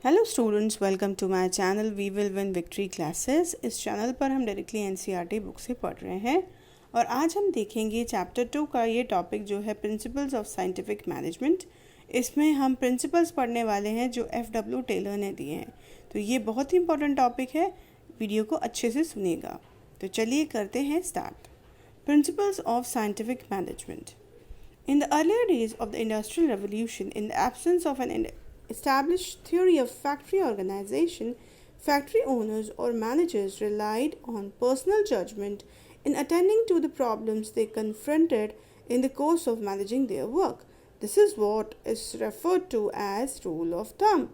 Hello students, welcome to my channel we will win victory classes. इस channel पर हम directly NCERT book से पढ़ रहे हैं और आज हम देखेंगे चैप्टर 2 का ये टॉपिक जो है प्रिंसिपल्स ऑफ साइंटिफिक मैनेजमेंट। इसमें हम प्रिंसिपल्स पढ़ने वाले हैं जो एफ.डब्ल्यू. टेलर ने दिए हैं। तो ये बहुत ही इंपॉर्टेंट टॉपिक है, वीडियो को अच्छे से सुनिएगा। तो चलिए करते हैं start. Principles of scientific management. In the earlier days of the Industrial Revolution, in the absence of an established theory of factory organization, factory owners or managers relied on personal judgment in attending to the problems they confronted in the course of managing their work. This is what is referred to as rule of thumb.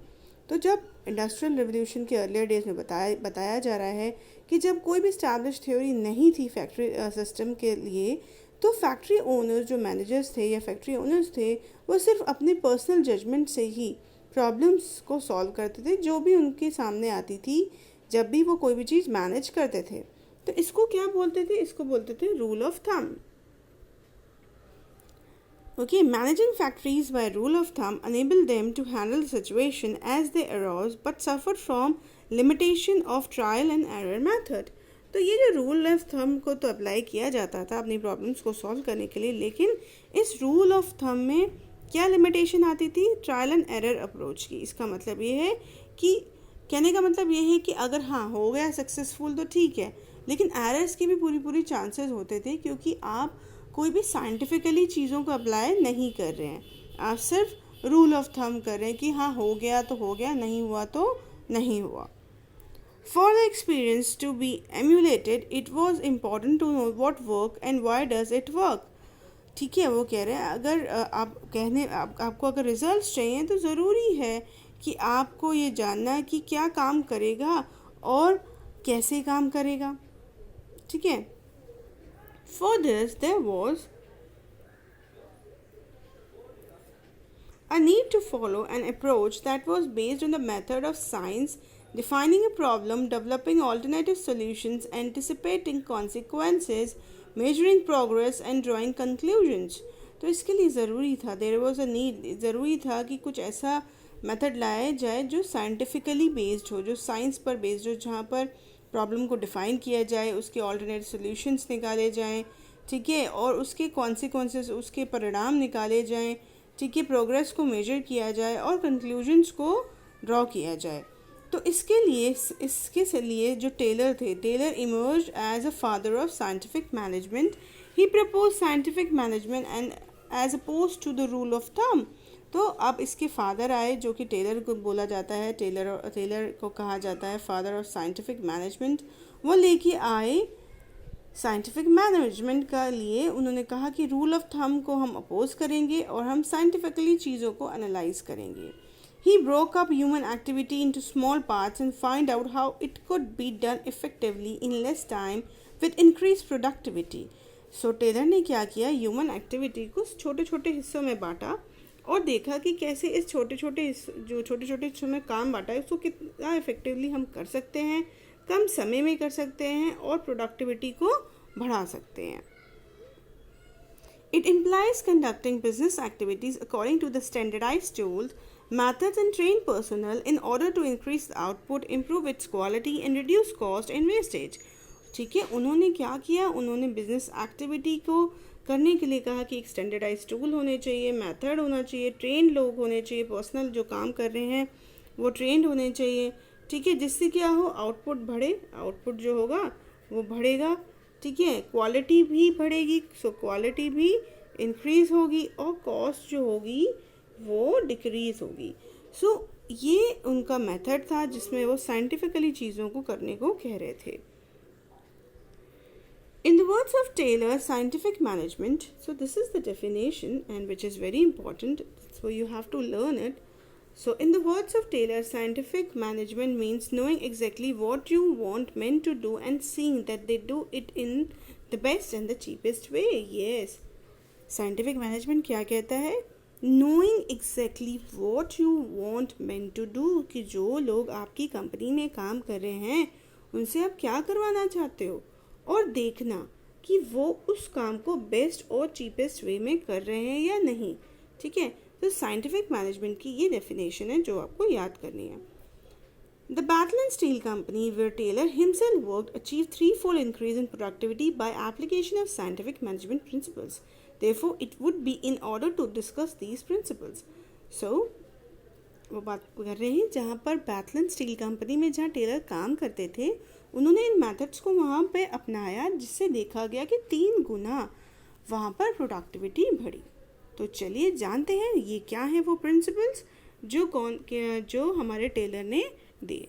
तो जब industrial revolution के earlier days में बताया जा रहा है कि जब कोई भी स्टैब्लिश थ्योरी नहीं थी फैक्ट्री सिस्टम के लिए, तो फैक्ट्री ओनर्स जो मैनेजर्स थे या फैक्ट्री ओनर्स थे वो सिर्फ अपने पर्सनल जजमेंट से ही प्रॉब्लम्स को सॉल्व करते थे जो भी उनके सामने आती थी, जब भी वो कोई भी चीज़ मैनेज करते थे। तो इसको क्या बोलते थे? इसको बोलते थे rule of thumb. Okay, managing factories by rule of thumb enabled them to handle the situation as they arose but suffered from limitation of trial and error method. तो ये जो रूल ऑफ थंब को तो apply किया जाता था अपनी problems को सॉल्व करने के लिए, लेकिन इस रूल ऑफ थंब में क्या लिमिटेशन आती थी? ट्रायल एंड एरर अप्रोच की। इसका मतलब ये है कि कहने का मतलब ये है कि अगर हाँ हो गया सक्सेसफुल तो ठीक है, लेकिन एरर्स के भी पूरी चांसेस होते थे, क्योंकि आप कोई भी साइंटिफिकली चीज़ों को अप्लाई नहीं कर रहे हैं, आप सिर्फ रूल ऑफ थंब कर रहे हैं कि हाँ हो गया तो हो गया, नहीं हुआ तो नहीं हुआ। For the experience to be emulated, it was important to know what work and why does it work. ठीक है, वो कह रहे हैं अगर आपको अगर रिजल्ट्स चाहिए तो ज़रूरी है कि आपको ये जानना है कि क्या काम करेगा और कैसे काम करेगा। ठीक है, for this there was a need to follow an approach that was based on the method of science, defining a problem, developing alternative solutions, anticipating consequences, measuring progress and drawing conclusions. तो इसके लिए ज़रूरी था, there was a need, ज़रूरी था कि कुछ ऐसा मेथड लाया जाए जो साइंटिफिकली बेस्ड हो, जो साइंस पर बेस्ड हो, जहाँ पर प्रॉब्लम को डिफ़ाइन किया जाए, उसके ऑल्टरनेटिव सॉल्यूशंस निकाले जाएं, ठीक है, और उसके कॉन्सिक्वेंसेस, उसके परिणाम निकाले जाएं, ठीक है, प्रोग्रेस को मेजर किया जाए और कंक्लूजन्स को ड्रॉ किया जाए। तो इसके लिए जो टेलर थे, Taylor emerged as a father of scientific management. He propose scientific management and as oppose to the rule of thumb. तो अब इसके फादर आए, जो कि टेलर को बोला जाता है, टेलर को कहा जाता है फादर ऑफ साइंटिफिक मैनेजमेंट। वो लेके आए साइंटिफिक मैनेजमेंट का लिए, उन्होंने कहा कि रूल ऑफ थंब को हम अपोज करेंगे और हम साइंटिफिकली चीज़ों को एनालाइज करेंगे। He broke up human activity into small parts and find out how it could be done effectively in less time with increased productivity. So Taylor ने क्या किया? ह्यूमन एक्टिविटी को छोटे छोटे हिस्सों में बांटा और देखा कि कैसे इस छोटे छोटे हिस्सों में काम बांटा है उसको कितना इफेक्टिवली हम कर सकते हैं, कम समय में कर सकते हैं और प्रोडक्टिविटी को बढ़ा सकते हैं। It implies conducting business activities according to the standardized tools, methods and trained personnel in order to increase the output, improve its quality and reduce cost and wastage. ठीक है, उन्होंने क्या किया? उन्होंने बिजनेस एक्टिविटी को करने के लिए कहा कि एक स्टैंडर्डाइज टूल होने चाहिए, मेथड होना चाहिए, ट्रेंड लोग होने चाहिए, पर्सनल जो काम कर रहे हैं वो ट्रेंड होने चाहिए, ठीक है, जिससे क्या हो? आउटपुट बढ़े, आउटपुट जो होगा वो बढ़ेगा, ठीक है, क्वालिटी भी बढ़ेगी, सो क्वालिटी भी इंक्रीज़ होगी और कॉस्ट जो होगी वो डिक्रीज़ होगी। सो ये उनका मेथड था जिसमें वो साइंटिफिकली चीज़ों को करने को कह रहे थे। In the words of Taylor, scientific management, so this is the definition and which is very important, so you have to learn it. So in the words of Taylor, scientific management means knowing exactly what you want men to do and seeing that they do it in the best and the cheapest way. Yes. Scientific management क्या कहता है? Knowing exactly what you want men to do, कि जो लोग आपकी company में काम कर रहे हैं उनसे आप क्या करवाना चाहते हो और देखना कि वो उस काम को बेस्ट और चीपेस्ट वे में कर रहे हैं या नहीं। ठीक है, तो साइंटिफिक मैनेजमेंट की ये डेफिनेशन है जो आपको याद करनी है। The Battleland Steel Company, where Taylor himself worked, achieved threefold increase in productivity by application of scientific management principles. Therefore, it would be in order to discuss these principles. So, वो बात कर रहे हैं जहाँ पर बैटलन स्टील कंपनी में जहाँ Taylor काम करते थे, उन्होंने इन मेथड्स को वहाँ पे अपनाया, जिससे देखा गया कि 3 गुना वहाँ पर प्रोडक्टिविटी बढ़ी. तो चलिए जानते हैं ये क्या है वो प्रिंसिपल्स जो हमारे टेलर ने दिए.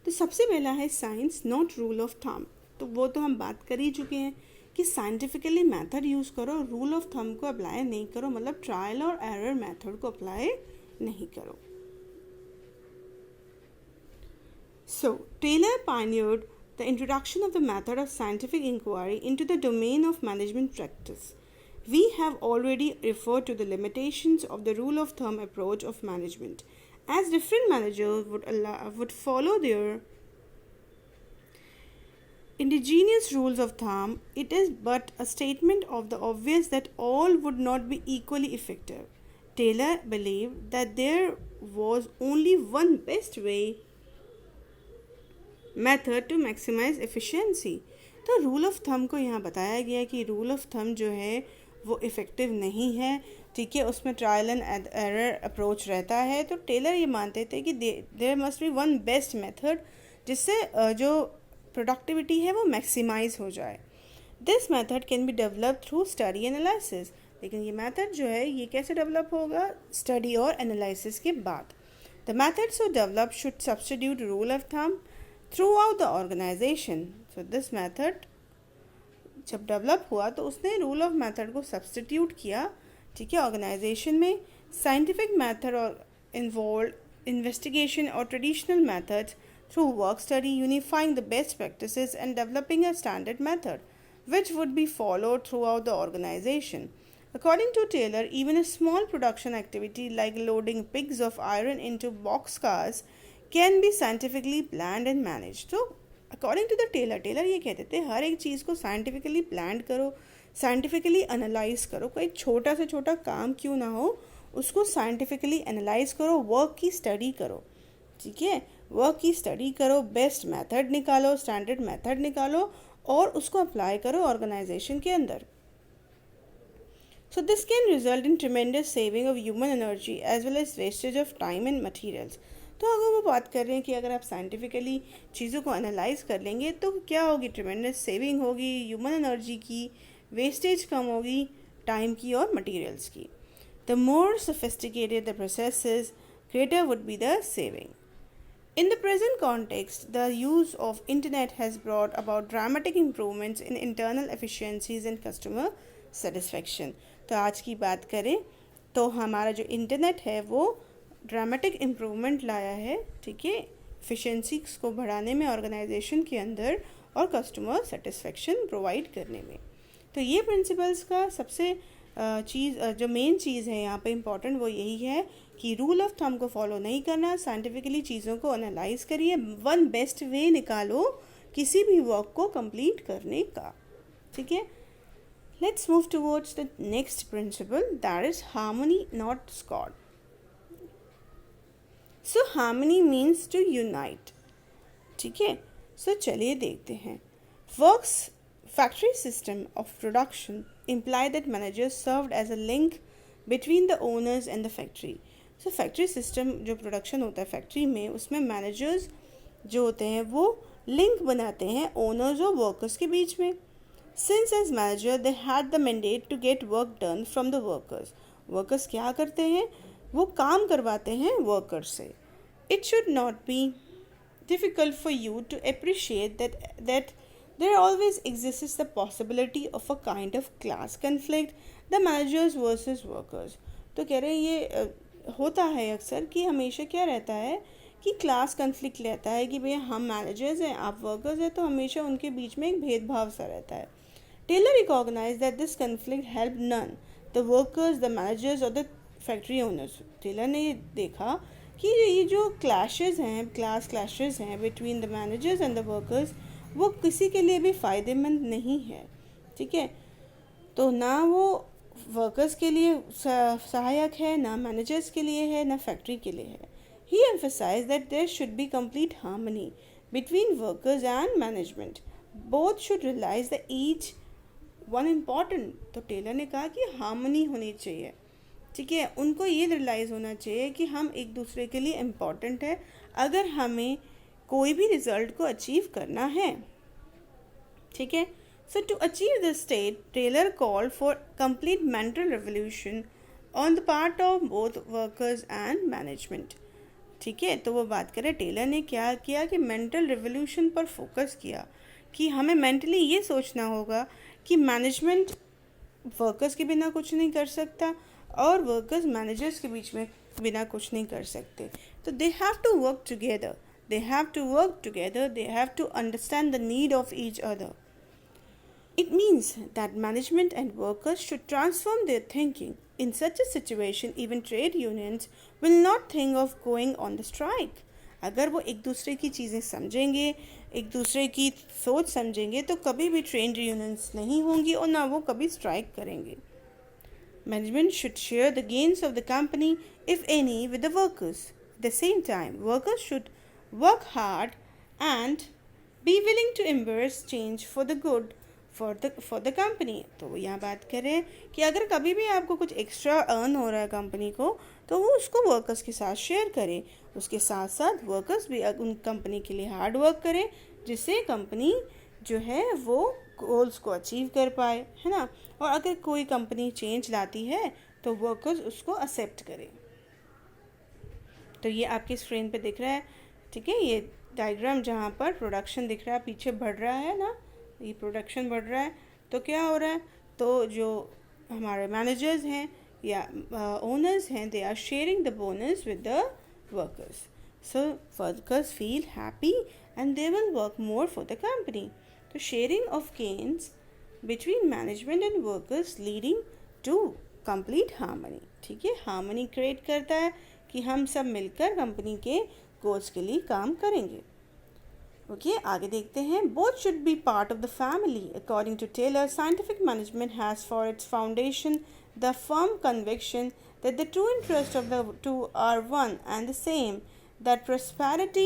तो सबसे पहला है science not rule of thumb. तो वो तो हम बात कर ही चुके हैं कि साइंटिफिकली मेथड यूज़ करो, रूल ऑफ थंब को अप्लाई नहीं करो, मतलब ट्रायल और एरर मेथड को अप्लाई नहीं करो. So, Taylor pioneered the introduction of the method of scientific inquiry into the domain of management practice. We have already referred to the limitations of the rule of thumb approach of management, as different managers would follow their indigenous rules of thumb. It is but a statement of the obvious that all would not be equally effective. Taylor believed that there was only one best way method to maximise efficiency. तो rule of thumb को यहाँ बताया गया कि rule of thumb जो है वो effective नहीं है, ठीक है, उसमें ट्रायल एंड एरर अप्रोच रहता है. तो टेलर ये मानते थे कि there must be one best method जिससे जो प्रोडक्टिविटी है वो मैक्सिमाइज हो जाए. This method can be develop through study analysis. लेकिन ये मेथड जो है ये कैसे डेवलप होगा? स्टडी और एनालिसिस के बाद. The method so develop should substitute rule of thumb throughout the organization. So this method जब डेवलप हुआ तो उसने रूल ऑफ मेथड को सब्स्टिट्यूट किया, ठीक है, ऑर्गेनाइजेशन में. साइंटिफिक मेथड और इन्वॉल्व इन्वेस्टिगेशन और traditional methods through work study, unifying the best practices and developing a standard method which would be followed throughout the organization. According to Taylor, even a small production activity like loading pigs of iron into boxcars can be scientifically planned and managed. So, according to the Taylor ये कहते थे हर एक चीज़ को scientifically plan करो, scientifically analyse करो. कोई छोटा से छोटा काम क्यों ना हो उसको साइंटिफिकली एनालाइज करो, वर्क की स्टडी करो, ठीक है, वर्क की स्टडी करो, बेस्ट मेथड निकालो, स्टैंडर्ड मेथड निकालो और उसको अप्लाई करो ऑर्गेनाइजेशन के अंदर. So this can result in tremendous saving of human energy as well as wastage of time and materials. तो अगर वो बात कर रहे हैं कि अगर आप साइंटिफिकली चीज़ों को एनालाइज कर लेंगे तो क्या होगी? ट्रिमेंडस सेविंग होगी, ह्यूमन एनर्जी की, वेस्टेज कम होगी, टाइम की और मटेरियल्स की. The more sophisticated the processes, greater would be the saving. In the present context, the use of internet has brought about dramatic improvements in internal efficiencies and customer satisfaction. तो आज की बात करें तो हमारा जो इंटरनेट है वो ड्रामेटिक इम्प्रूवमेंट लाया है, ठीक है, एफिशिएंसीज को बढ़ाने में ऑर्गेनाइजेशन के अंदर और कस्टमर सेटिस्फेक्शन प्रोवाइड करने में. तो ये प्रिंसिपल्स का सबसे जो मेन चीज़ है यहाँ पे इम्पॉर्टेंट वो यही है कि रूल ऑफ थंब को फॉलो नहीं करना, साइंटिफिकली चीज़ों को एनालाइज करिए, वन बेस्ट वे निकालो किसी भी वर्क को कंप्लीट करने का, ठीक है. Let's move towards the next principle, that is harmony not discord. So harmony means to unite, ठीक है. सो चलिए देखते हैं. Works factory system of production imply that managers served as a link between the owners and the factory. So factory system जो production होता है factory में, उसमें managers जो होते हैं वो link बनाते हैं owners और workers के बीच में. Since as manager they had the mandate to get work done from the workers. Workers क्या करते हैं? वो काम करवाते हैं workers से. It should not be difficult for you to appreciate that there always exists the possibility of a kind of class conflict, the managers versus workers. तो कह रहे हैं ये होता है अक्सर कि हमेशा क्या रहता है कि क्लास कन्फ्लिक्ट रहता है कि भैया हम मैनेजर्स हैं आप वर्कर्स हैं, तो हमेशा उनके बीच में एक भेदभाव सा रहता है. Taylor recognise that this conflict help none, the workers, the managers और द फैक्ट्री ओनर्स. टेलर ने ये देखा कि ये जो क्लैशेस हैं, क्लास क्लैशेस हैं between the managers and the workers, वो किसी के लिए भी फ़ायदेमंद नहीं है, ठीक है. तो ना वो वर्कर्स के लिए सहायक है, ना मैनेजर्स के लिए है, ना फैक्ट्री के लिए है. He emphasized that there should be complete harmony between workers and management. Both should realize that each one important. तो टेलर ने कहा कि हार्मनी होनी चाहिए, ठीक है, उनको ये रियलाइज़ होना चाहिए कि हम एक दूसरे के लिए इम्पॉर्टेंट है अगर हमें कोई भी रिजल्ट को अचीव करना है, ठीक है. So to achieve this state, Taylor called for complete mental revolution on the part of both workers and management. ठीक है, तो वो बात करें टेलर ने क्या किया कि मेंटल रिवोल्यूशन पर फोकस किया कि हमें मेंटली ये सोचना होगा कि मैनेजमेंट वर्कर्स के बिना कुछ नहीं कर सकता और वर्कर्स मैनेजर्स के बीच में बिना कुछ नहीं कर सकते. तो they have to work together, they have to work together, they have to understand the need of each other. It means that management and workers should transform their thinking. In such a situation, even trade unions will not think of going on the strike. अगर वो एक दूसरे की चीज़ें समझेंगे, एक दूसरे की सोच समझेंगे, तो कभी भी ट्रेड यूनियंस नहीं होंगी और ना वो कभी स्ट्राइक करेंगे. Management should share the gains of the company, if any, with the workers. At the same time, workers should work hard and be willing to embrace change for the good for the company. तो वो यहाँ बात करें कि अगर कभी भी आपको कुछ एक्स्ट्रा अर्न हो रहा है कंपनी को, तो वो उसको वर्कर्स के साथ शेयर करें. उसके साथ साथ वर्कर्स भी उन कंपनी के लिए हार्ड वर्क करें, जिससे कंपनी जो है वो गोल्स को अचीव कर पाए, है ना. और अगर कोई कंपनी चेंज लाती है तो वर्कर्स उसको एक्सेप्ट करें. तो ये आपके स्क्रीन पे दिख रहा है, ठीक है, ये डायग्राम जहाँ पर प्रोडक्शन दिख रहा है, पीछे बढ़ रहा है ना, ये प्रोडक्शन बढ़ रहा है. तो क्या हो रहा है, तो जो हमारे मैनेजर्स हैं या ओनर्स हैं, they are sharing the bonus with the workers. So workers feel happy and they will work more for the company. तो sharing of gains between management and workers leading to complete harmony. ठीक है, harmony create करता है कि हम सब मिलकर company के गोल्स के लिए काम करेंगे. ओके, आगे देखते हैं. Both should be part of the family. According to Taylor, scientific management has for its foundation the firm conviction that the true interests of the two are one and the same, that prosperity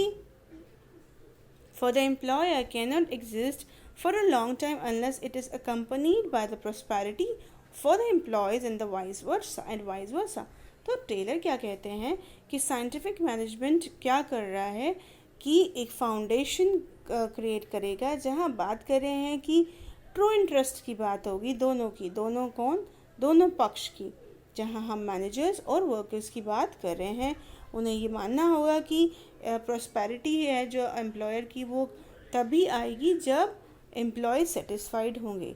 for the employer cannot exist for a long time unless it is accompanied by the prosperity for the employees and vice versa. तो Taylor क्या कहते हैं कि scientific management क्या कर रहा है कि एक फाउंडेशन क्रिएट करेगा जहां बात कर रहे हैं कि ट्रू इंटरेस्ट की बात होगी दोनों की, दोनों पक्ष की. जहां हम मैनेजर्स और वर्कर्स की बात कर रहे हैं, उन्हें ये मानना होगा कि प्रॉस्पेरिटी है जो एम्प्लॉयर की वो तभी आएगी जब एम्प्लॉय सेटिस्फाइड होंगे,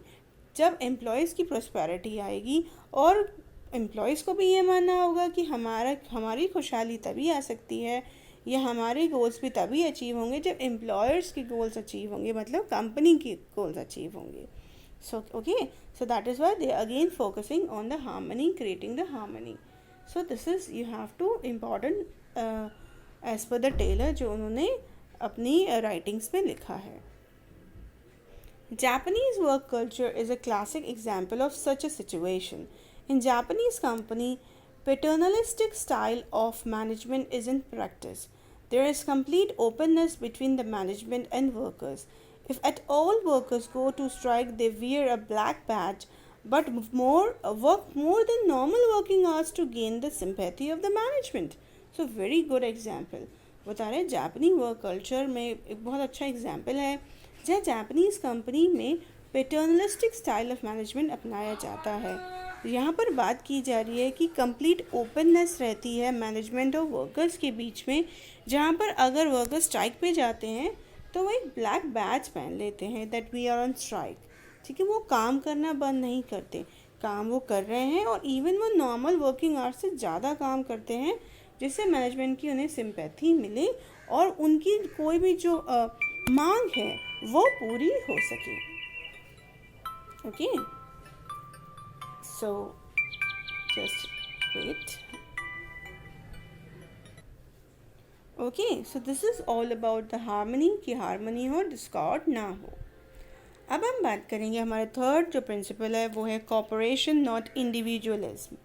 जब एम्प्लॉयज़ की प्रॉस्पेरिटी आएगी. और एम्प्लॉयज़ को भी ये मानना होगा कि हमारी खुशहाली तभी आ सकती है या हमारे गोल्स भी तभी अचीव होंगे जब एम्प्लॉयर्स के गोल्स अचीव होंगे, मतलब कंपनी के गोल्स अचीव होंगे. So that is why they are again focusing on the harmony, creating the harmony. So this is you have to important as per the Taylor जो उन्होंने अपनी writings में लिखा है. Japanese work culture is a classic example of such a situation. In Japanese company, paternalistic style of management is in practice. There is complete openness between the management and workers. If at all workers go to strike, they wear a black badge but work more than normal working hours to gain the sympathy of the management. So very good example. बता रहे जापानी work culture में एक बहुत अच्छा example है जहाँ Japanese company में पैटर्नलिस्टिक स्टाइल ऑफ मैनेजमेंट अपनाया जाता है. यहाँ पर बात की जा रही है कि कंप्लीट ओपननेस रहती है मैनेजमेंट और वर्कर्स के बीच में, जहाँ पर अगर वर्कर्स स्ट्राइक पे जाते हैं तो वो एक ब्लैक बैच पहन लेते हैं that we are on strike. ठीक है, वो काम करना बंद नहीं करते, काम वो कर रहे हैं और इवन वो नॉर्मल वर्किंग आवर्स से ज़्यादा काम करते हैं जिससे मैनेजमेंट की उन्हें सिंपैथी मिले और उनकी कोई भी जो मांग है वो पूरी हो सके. Okay, so just wait. Okay, so this is all about the harmony, कि हार्मनी हो, डिस्कॉर्ड ना हो. अब हम बात करेंगे हमारे थर्ड जो प्रिंसिपल है वो है कोऑपरेशन नॉट इंडिविजुअलिज्म.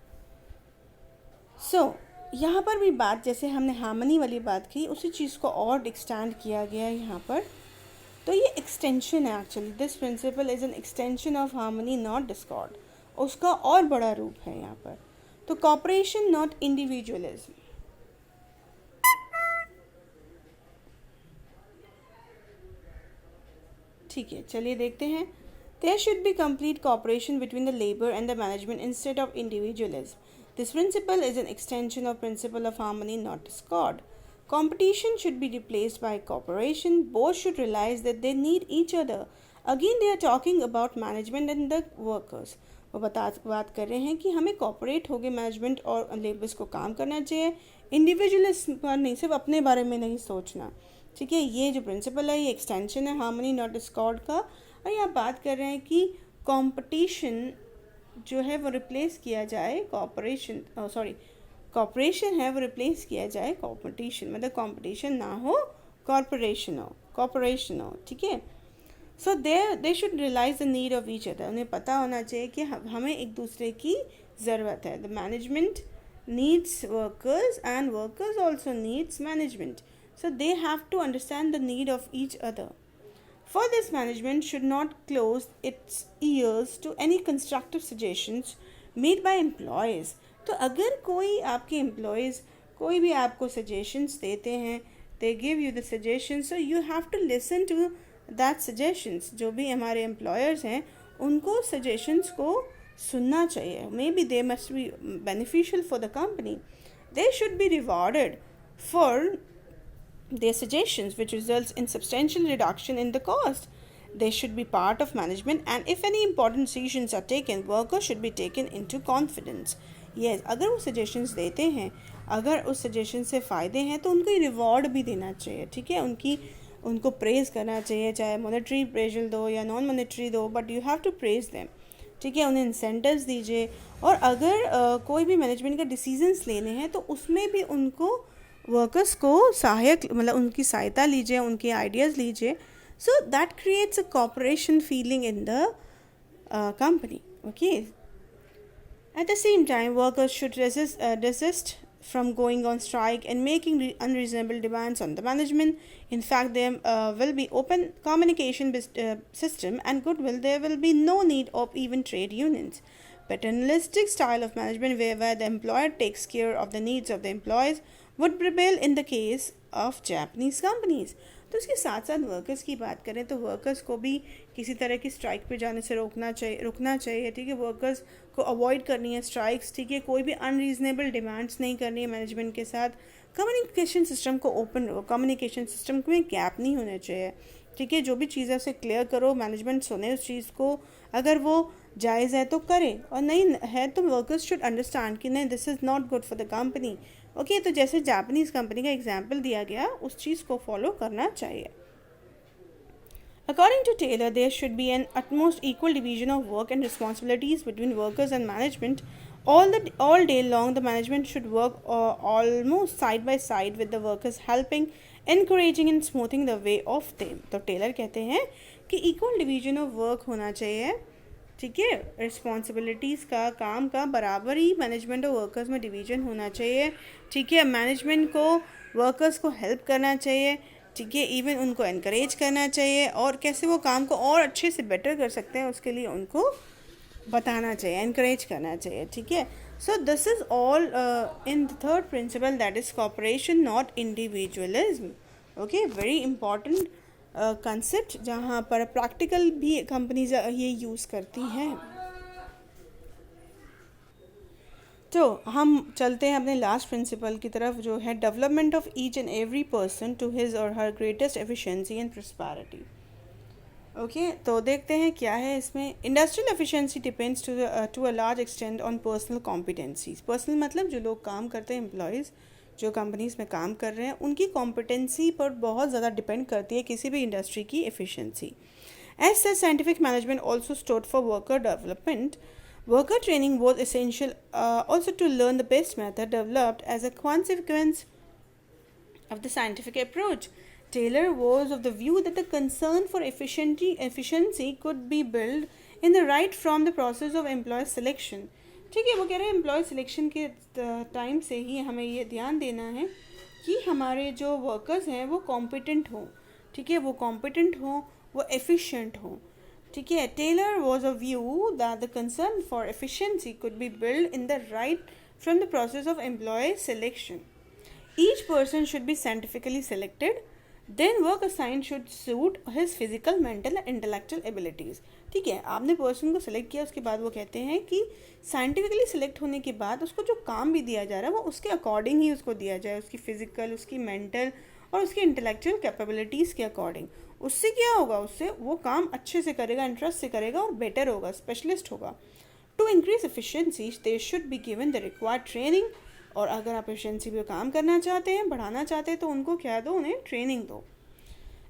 सो यहाँ पर भी बात, जैसे हमने हार्मनी वाली बात की, उसी चीज़ को और एक्सटेंड किया गया है यहाँ पर। तो ये एक्सटेंशन है actually, this principle is an extension of harmony not Discord, उसका और बड़ा रूप है यहाँ पर। तो कॉपरेशन नॉट इंडिविजुअलिज्म। ठीक है, चलिए देखते हैं। There should be complete cooperation between the labour and the management instead of individualism. This principle is an extension of principle of harmony, not discord. Competition should be replaced by cooperation. Both should realize that they need each other. Again, they are talking about management and the workers. वो बात कर रहे हैं कि हमें cooperate हो गए, management और लेबर्स को काम करना चाहिए, इंडिविजुअलिज्म पर नहीं, सिर्फ अपने बारे में नहीं सोचना। ठीक है, ये जो प्रिंसिपल है ये एक्सटेंशन है हार्मनी नॉट डिस्कॉर्ड का। और यहाँ बात कर रहे हैं कि कॉम्पिटिशन जो है वो रिप्लेस किया जाए कॉपरेशन, कॉपरेशन है वो रिप्लेस किया जाए कॉम्पिटिशन, मतलब कॉम्पिटिशन ना हो, कॉरपोरेशन हो। ठीक है, so they should realise the need of each other. उन्हें पता होना चाहिए कि हमें एक दूसरे की ज़रूरत है। The management needs workers and workers also needs management, so they have to understand the need of each other. For this, management should not close its ears to any constructive suggestions made by employees. तो अगर कोई आपके employees कोई भी आपको suggestions देते हैं, they give you the suggestions, so you have to listen to that suggestions. जो भी हमारे employers हैं उनको suggestions को सुनना चाहिए. Maybe they must be beneficial for the company. They should be rewarded for their suggestions, which results in substantial reduction in the cost. They should be part of management, and if any important decisions are taken, workers should be taken into confidence. Yes, अगर वो suggestions देते हैं, अगर उस suggestion से फ़ायदे हैं तो उनको रिवॉर्ड भी देना चाहिए। ठीक है, उनको प्रेज़ करना चाहिए, चाहे मॉनेटरी प्रेज़र दो या नॉन मॉनेटरी दो, but you have to praise them. ठीक है, उन्हें इंसेंटिव्स दीजिए। और अगर कोई भी मैनेजमेंट का डिसीजंस लेने हैं तो उसमें भी उनको वर्कर्स को सहायक, मतलब उनकी सहायता लीजिए, उनके आइडियाज़ लीजिए। So that creates a cooperation feeling in the company. Okay, at the same time workers should resist from going on strike and making unreasonable demands on the management. In fact, there will be open communication system and goodwill. There will be no need of even trade unions. Paternalistic style of management where the employer takes care of the needs of the employees would prevail in the case of Japanese companies. तो उसके साथ साथ workers की बात करें तो workers को भी किसी तरह की स्ट्राइक पे जाने से रुकना चाहिए. ठीक है, वर्कर्स को अवॉइड करनी है स्ट्राइक्स. ठीक है, कोई भी अनरीजनेबल डिमांड्स नहीं करनी है मैनेजमेंट के साथ. कम्युनिकेशन सिस्टम को ओपन, कम्युनिकेशन सिस्टम में गैप नहीं होना चाहिए. ठीक है, जो भी चीज़ है उसे क्लियर करो, मैनेजमेंट सुने उस चीज़ को. अगर वो जायज़ है तो करें, और नहीं है तो वर्कर्स शुड अंडरस्टैंड कि नहीं, this is not good for the company. Okay, तो जैसे जापानीज़ कंपनी का एग्जाम्पल दिया गया, उस चीज़ को फॉलो करना चाहिए. According to Taylor, there should be an utmost equal division of work and responsibilities between workers and management. All day long, the management should work almost side by side with the workers, helping, encouraging and smoothing the way of them. तो Taylor कहते हैं कि equal division of work होना चाहिए. ठीक है, responsibilities का, काम का बराबर ही मैनेजमेंट और वर्कर्स में डिवीजन होना चाहिए. ठीक है, मैनेजमेंट को वर्कर्स को हेल्प करना चाहिए. ठीक है, इवन उनको एनकरेज करना चाहिए, और कैसे वो काम को और अच्छे से बेटर कर सकते हैं उसके लिए उनको बताना चाहिए, एनकरेज करना चाहिए. ठीक है, so this is all in the third principle, that is cooperation not individualism. Okay, very important concept जहाँ पर प्रैक्टिकल भी कंपनीज ये यूज़ करती हैं. तो हम चलते हैं अपने लास्ट प्रिंसिपल की तरफ, जो है development of each and every person to his और her greatest efficiency and prosperity. Okay, तो देखते हैं क्या है इसमें. Industrial efficiency depends to a large extent on personal competencies. Personal मतलब जो लोग काम करते हैं, एम्प्लॉयज़ जो कंपनीज में काम कर रहे हैं, उनकी कॉम्पिटेंसी पर बहुत ज़्यादा डिपेंड करती है किसी भी इंडस्ट्री की efficiency. As such, scientific management also stored for worker development. Worker training was essential also to learn the best method developed as a consequence of the scientific approach. Taylor was of the view that the concern for efficiency could be built in the right from the process of employee selection. ठीक है, वो कह रहे हैं employ selection के time से ही हमें ये ध्यान देना है कि हमारे जो वर्कर्स हैं वो कॉम्पिटेंट हों, ठीक है, वो कॉम्पिटेंट हों, वो एफिशिएंट हों, ठीक है. Taylor was a view that the concern for efficiency could be build in the right from the process of employ selection. Each person should be scientifically selected. Then work assigned should suit his physical, mental and intellectual abilities. ठीक है, आपने person को select किया, उसके बाद वो कहते हैं कि साइंटिफिकली सिलेक्ट होने के बाद उसको जो काम भी दिया जा रहा है वो उसके अकॉर्डिंग ही उसको दिया जाए, उसकी फिजिकल, उसकी मेंटल और उसकी इंटेलेक्चुअल कैपेबिलिटीज़ के अकॉर्डिंग. उससे क्या होगा, उससे वो काम अच्छे से करेगा, इंटरेस्ट से करेगा और बेटर होगा, स्पेशलिस्ट होगा. To increase efficiency they should be given the required training. और अगर आप एफिशिएंसी पे काम करना चाहते हैं, बढ़ाना चाहते हैं, तो उनको क्या दो, उन्हें ट्रेनिंग दो.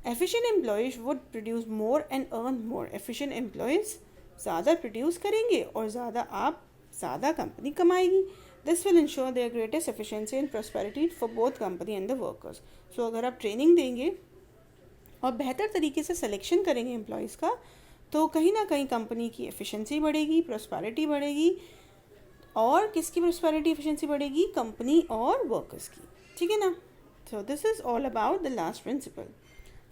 Efficient employees would produce more and earn more. Efficient employees ज़्यादा प्रोड्यूस करेंगे और ज़्यादा कंपनी कमाएगी. This will ensure their greatest efficiency and prosperity for both company and the workers. So अगर आप ट्रेनिंग देंगे और बेहतर तरीके से सिलेक्शन करेंगे एम्प्लॉयज़ का, तो कहीं ना कहीं कंपनी की एफिशिएंसी बढ़ेगी, प्रॉस्पेरिटी बढ़ेगी. और किसकी प्रॉस्पेरिटी एफिशिएंसी बढ़ेगी, कंपनी और वर्कर्स की, ठीक है ना. So this is all about the last principle.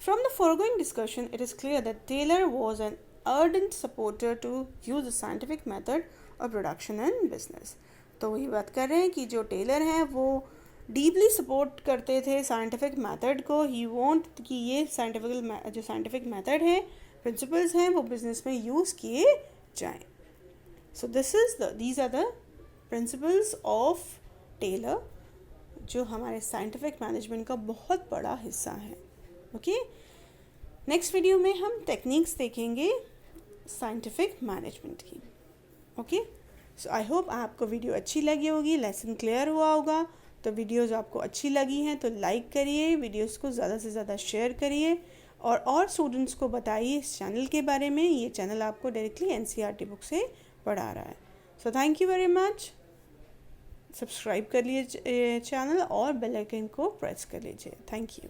From the foregoing discussion it is clear that Taylor was an ardent supporter to use the scientific method of production and business. तो वही बात कर रहे हैं कि जो टेलर हैं वो डीपली सपोर्ट करते थे साइंटिफिक मेथड को. ही वॉन्ट कि ये साइंटिफिक मेथड है, प्रिंसिपल्स हैं, वो बिजनेस में यूज़ किए जाएँ. So these are the principles of Taylor, जो हमारे साइंटिफिक मैनेजमेंट का बहुत बड़ा हिस्सा है. ओके, नेक्स्ट वीडियो में हम टेक्निक्स देखेंगे साइंटिफिक मैनेजमेंट की. ओके, सो आई होप आपको वीडियो अच्छी लगी होगी, लेसन क्लियर हुआ होगा. तो वीडियोज़ आपको अच्छी लगी हैं तो लाइक करिए, वीडियोज़ को ज़्यादा से ज़्यादा शेयर करिए और स्टूडेंट्स को बताइए इस चैनल के बारे में. ये चैनल आपको डायरेक्टली एनसीईआरटी बुक से पढ़ा रहा है. So thank you very much. Subscribe कर लीजिए चैनल और बेल आइकन को प्रेस कर लीजिए. Thank you.